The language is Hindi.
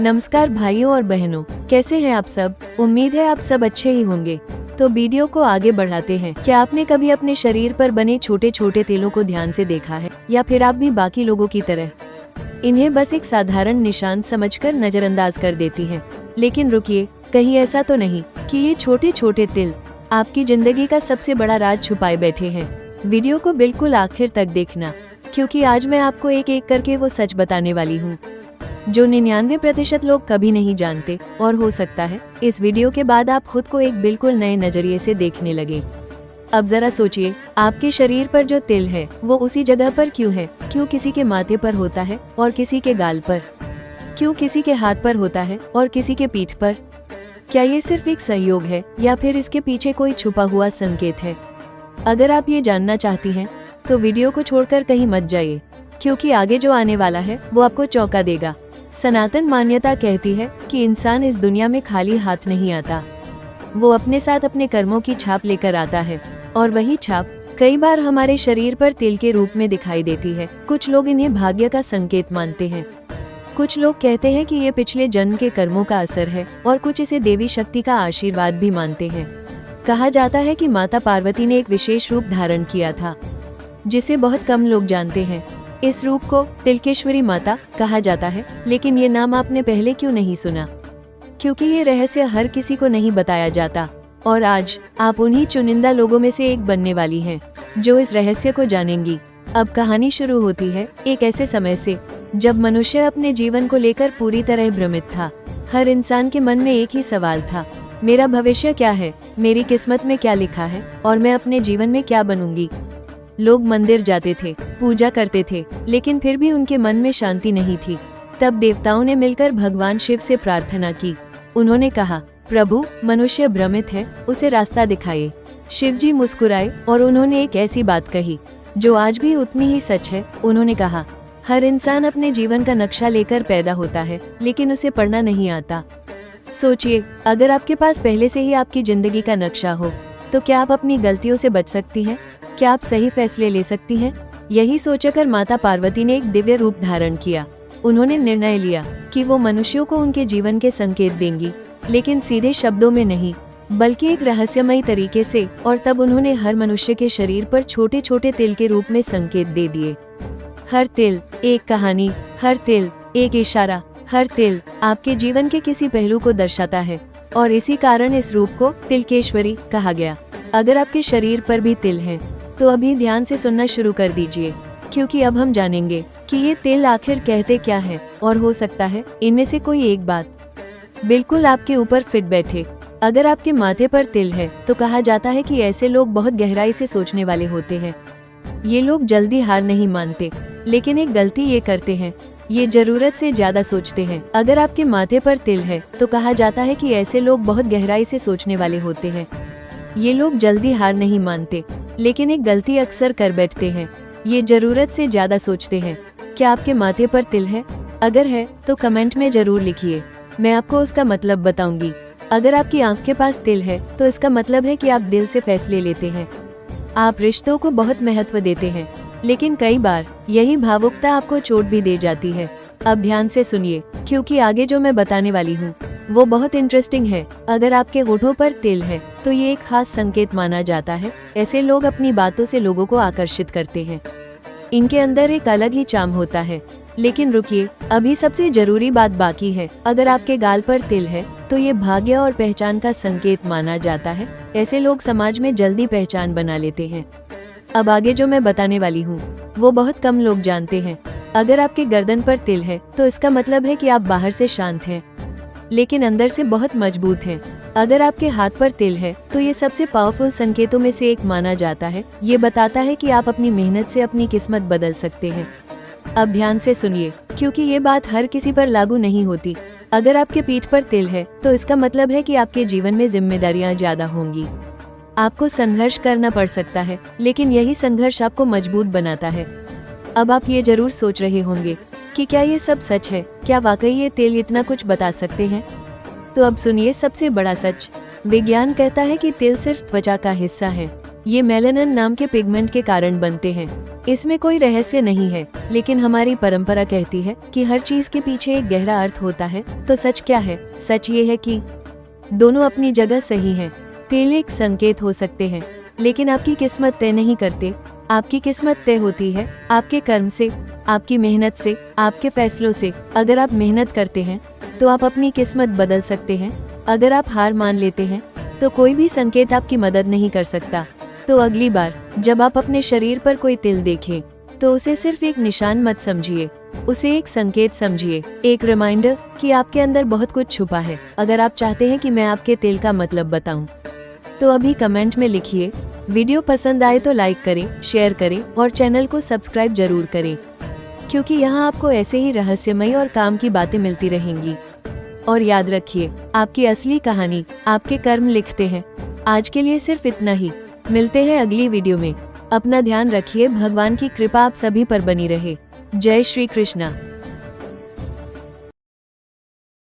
नमस्कार भाइयों और बहनों, कैसे हैं आप सब। उम्मीद है आप सब अच्छे ही होंगे। तो वीडियो को आगे बढ़ाते हैं। क्या आपने कभी अपने शरीर पर बने छोटे छोटे तिलों को ध्यान से देखा है, या फिर आप भी बाकी लोगों की तरह इन्हें बस एक साधारण निशान समझकर नजरअंदाज कर देती हैं। लेकिन रुकिए, कहीं ऐसा तो नहीं कि ये छोटे छोटे तिल आपकी जिंदगी का सबसे बड़ा राज छुपाए बैठे हैं। वीडियो को बिल्कुल आखिर तक देखना, क्योंकि आज मैं आपको एक एक करके वो सच बताने वाली हूँ जो 99% लोग कभी नहीं जानते। और हो सकता है इस वीडियो के बाद आप खुद को एक बिल्कुल नए नजरिए से देखने लगे। अब जरा सोचिए, आपके शरीर पर जो तिल है वो उसी जगह पर क्यों है? क्यों किसी के माथे पर होता है और किसी के गाल पर? क्यों किसी के हाथ पर होता है और किसी के पीठ पर? क्या ये सिर्फ एक संयोग है, या फिर इसके पीछे कोई छुपा हुआ संकेत है? अगर आप ये जानना चाहती हैं तो वीडियो को छोड़कर कहीं मत जाइए, क्योंकि आगे जो आने वाला है वो आपको चौंका देगा। सनातन मान्यता कहती है कि इंसान इस दुनिया में खाली हाथ नहीं आता, वो अपने साथ अपने कर्मों की छाप लेकर आता है। और वही छाप कई बार हमारे शरीर पर तिल के रूप में दिखाई देती है। कुछ लोग इन्हें भाग्य का संकेत मानते हैं, कुछ लोग कहते हैं कि ये पिछले जन्म के कर्मों का असर है, और कुछ इसे देवी शक्ति का आशीर्वाद भी मानते हैं। कहा जाता है कि माता पार्वती ने एक विशेष रूप धारण किया था जिसे बहुत कम लोग जानते हैं। इस रूप को तिलकेश्वरी माता कहा जाता है, लेकिन ये नाम आपने पहले क्यों नहीं सुना? क्योंकि ये रहस्य हर किसी को नहीं बताया जाता, और आज आप उन्हीं चुनिंदा लोगों में से एक बनने वाली हैं जो इस रहस्य को जानेंगी। अब कहानी शुरू होती है एक ऐसे समय से जब मनुष्य अपने जीवन को लेकर पूरी तरह भ्रमित था। हर इंसान के मन में एक ही सवाल था, मेरा भविष्य क्या है, मेरी किस्मत में क्या लिखा है, और मैं अपने जीवन में क्या बनूंगी। लोग मंदिर जाते थे, पूजा करते थे, लेकिन फिर भी उनके मन में शांति नहीं थी। तब देवताओं ने मिलकर भगवान शिव से प्रार्थना की। उन्होंने कहा, प्रभु, मनुष्य भ्रमित है, उसे रास्ता दिखाइए। शिव जी मुस्कुराए और उन्होंने एक ऐसी बात कही जो आज भी उतनी ही सच है। उन्होंने कहा, हर इंसान अपने जीवन का नक्शा लेकर पैदा होता है, लेकिन उसे पढ़ना नहीं आता। सोचिए, अगर आपके पास पहले से ही आपकी जिंदगी का नक्शा हो तो क्या आप अपनी गलतियों से बच सकती हैं? क्या आप सही फैसले ले सकती हैं? यही सोचकर माता पार्वती ने एक दिव्य रूप धारण किया। उन्होंने निर्णय लिया कि वो मनुष्यों को उनके जीवन के संकेत देंगी, लेकिन सीधे शब्दों में नहीं, बल्कि एक रहस्यमयी तरीके से। और तब उन्होंने हर मनुष्य के शरीर पर छोटे छोटे तिल के रूप में संकेत दे दिए। हर तिल एक कहानी, हर तिल एक इशारा, हर तिल आपके जीवन के किसी पहलू को दर्शाता है, और इसी कारण इस रूप को तिलकेश्वरी कहा गया। अगर आपके शरीर पर भी तिल हैं, तो अभी ध्यान से सुनना शुरू कर दीजिए, क्योंकि अब हम जानेंगे कि ये तिल आखिर कहते क्या है। और हो सकता है इनमें से कोई एक बात बिल्कुल आपके ऊपर फिट बैठे। अगर आपके माथे पर तिल है तो कहा जाता है कि ऐसे लोग बहुत गहराई से सोचने वाले होते हैं। ये लोग जल्दी हार नहीं मानते, लेकिन एक गलती ये करते हैं, ये जरूरत से ज्यादा सोचते हैं। अगर आपके माथे पर तिल है तो कहा जाता है कि ऐसे लोग बहुत गहराई से सोचने वाले होते हैं। ये लोग जल्दी हार नहीं मानते, लेकिन एक गलती अक्सर कर बैठते हैं, ये जरूरत से ज्यादा सोचते हैं। क्या आपके माथे पर तिल है? अगर है तो कमेंट में जरूर लिखिए, मैं आपको उसका मतलब बताऊंगी। अगर आपकी आंख के पास तिल है तो इसका मतलब है कि आप दिल से फैसले लेते हैं, आप रिश्तों को बहुत महत्व देते हैं, लेकिन कई बार यही भावुकता आपको चोट भी दे जाती है। अब ध्यान से सुनिए, क्योंकि आगे जो मैं बताने वाली हूँ वो बहुत इंटरेस्टिंग है। अगर आपके होठों पर तिल है तो ये एक खास संकेत माना जाता है। ऐसे लोग अपनी बातों से लोगों को आकर्षित करते हैं, इनके अंदर एक अलग ही चार्म होता है। लेकिन रुकिए, अभी सबसे जरूरी बात बाकी है। अगर आपके गाल पर तिल है तो ये भाग्य और पहचान का संकेत माना जाता है। ऐसे लोग समाज में जल्दी पहचान बना लेते हैं। अब आगे जो मैं बताने वाली हूँ वो बहुत कम लोग जानते हैं। अगर आपके गर्दन पर तिल है तो इसका मतलब है कि आप बाहर से शांत हैं, लेकिन अंदर से बहुत मजबूत हैं। अगर आपके हाथ पर तिल है तो ये सबसे पावरफुल संकेतों में से एक माना जाता है। ये बताता है कि आप अपनी मेहनत से अपनी किस्मत बदल सकते हैं। अब ध्यान से सुनिए, क्योंकि ये बात हर किसी पर लागू नहीं होती। अगर आपके पीठ पर तिल है तो इसका मतलब है कि आपके जीवन में जिम्मेदारियां ज्यादा होंगी, आपको संघर्ष करना पड़ सकता है, लेकिन यही संघर्ष आपको मजबूत बनाता है। अब आप ये जरूर सोच रहे होंगे कि क्या ये सब सच है? क्या वाकई ये तिल इतना कुछ बता सकते हैं? तो अब सुनिए सबसे बड़ा सच। विज्ञान कहता है कि तिल सिर्फ त्वचा का हिस्सा है, ये मेलानिन नाम के पिगमेंट के कारण बनते हैं। इसमें कोई रहस्य नहीं है, लेकिन हमारी परंपरा कहती है कि हर चीज के पीछे एक गहरा अर्थ होता है। तो सच क्या है? सच ये है कि दोनों अपनी जगह सही हैं। तेल एक संकेत हो सकते हैं, लेकिन आपकी किस्मत तय नहीं करते। आपकी किस्मत तय होती है आपके कर्म से, आपकी मेहनत से, आपके फैसलों से। अगर आप मेहनत करते हैं तो आप अपनी किस्मत बदल सकते हैं। अगर आप हार मान लेते हैं तो कोई भी संकेत आपकी मदद नहीं कर सकता। तो अगली बार जब आप अपने शरीर पर कोई तिल देखें तो उसे सिर्फ एक निशान मत समझिए, उसे एक संकेत समझिए, एक रिमाइंडर कि आपके अंदर बहुत कुछ छुपा है। अगर आप चाहते हैं कि मैं आपके तिल का मतलब बताऊं, तो अभी कमेंट में लिखिए। वीडियो पसंद आए तो लाइक करें, शेयर करें और चैनल को सब्सक्राइब जरूर करें, क्योंकि यहाँ आपको ऐसे ही रहस्यमयी और काम की बातें मिलती रहेंगी। और याद रखिए, आपकी असली कहानी आपके कर्म लिखते हैं। आज के लिए सिर्फ इतना ही। मिलते हैं अगली वीडियो में। अपना ध्यान रखिए। भगवान की कृपा आप सभी पर बनी रहे। जय श्री कृष्णा।